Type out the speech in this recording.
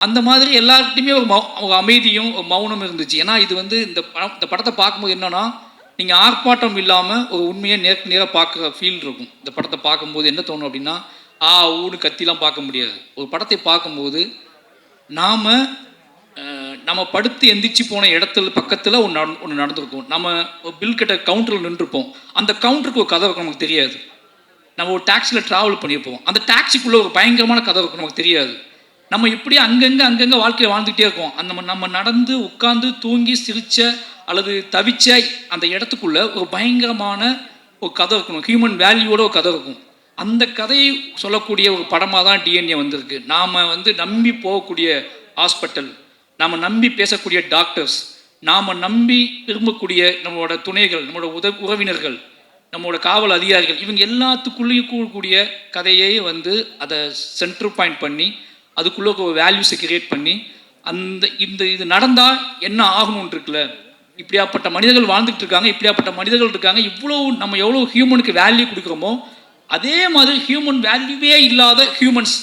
அந்த மாதிரி எல்லார்கிட்டையுமே ஒரு அமைதியும் ஒரு மௌனம் இருந்துச்சு. ஏன்னா இது வந்து இந்த படத்தை பார்க்கும்போது என்னன்னா, நீங்கள் ஆர்ப்பாட்டம் இல்லாமல் ஒரு உண்மையை நேருக்கு நேராக பார்க்குற ஃபீல் இருக்கும். இந்த படத்தை பார்க்கும்போது என்ன தோணும் அப்படின்னா, ஊன்னு கத்திலாம் பார்க்க முடியாது. ஒரு படத்தை பார்க்கும்போது நாம் நம்ம படுத்து எந்திரிச்சு போன இடத்துல பக்கத்தில் ஒன்று நடந்திருக்கும். நம்ம பில் கட்ட கவுண்டரில் நின்றுருப்போம். அந்த கவுண்டருக்கு ஒரு கதை இருக்கும், நமக்கு தெரியாது. நம்ம ஒரு டாக்ஸியில் ட்ராவல் பண்ணியிருப்போம். அந்த டாக்ஸிக்குள்ளே ஒரு பயங்கரமான கதை இருக்கும், நமக்கு தெரியாது. நம்ம இப்படி அங்கங்கே வாழ்க்கையில் வாழ்ந்துகிட்டே இருக்கோம். நம்ம நடந்து உட்காந்து தூங்கி சிரிச்ச அல்லது தவிச்ச அந்த இடத்துக்குள்ள ஒரு பயங்கரமான ஒரு கதை இருக்கணும், ஹியூமன் வேல்யூவோட ஒரு கதை இருக்கும். அந்த கதையை சொல்லக்கூடிய ஒரு படமாக தான் டிஎன்ஏ வந்திருக்கு. நாம் நம்பி போகக்கூடிய ஹாஸ்பிட்டல், நாம் நம்பி பேசக்கூடிய டாக்டர்ஸ், நாம் நம்பி விரும்பக்கூடிய நம்மளோட துணைகள், நம்மளோட உறவினர்கள், நம்மளோட காவல் அதிகாரிகள், இவங்க எல்லாத்துக்குள்ளேயும் கூடக்கூடிய கதையை அதை சென்டர் பாயிண்ட் பண்ணி அதுக்குள்ளே ஒரு வேல்யூஸை கிரியேட் பண்ணி இது நடந்தால் என்ன ஆகணும்னு இருக்குல்ல, இப்படியாப்பட்ட மனிதர்கள் வாழ்ந்துட்டு இருக்காங்க, இப்படியாப்பட்ட மனிதர்கள் இருக்காங்க, நம்ம எவ்வளோ ஹியூமனுக்கு வேல்யூ கொடுக்குறோமோ அதே மாதிரி ஹியூமன் வேல்யூவே இல்லாத ஹியூமன்ஸ்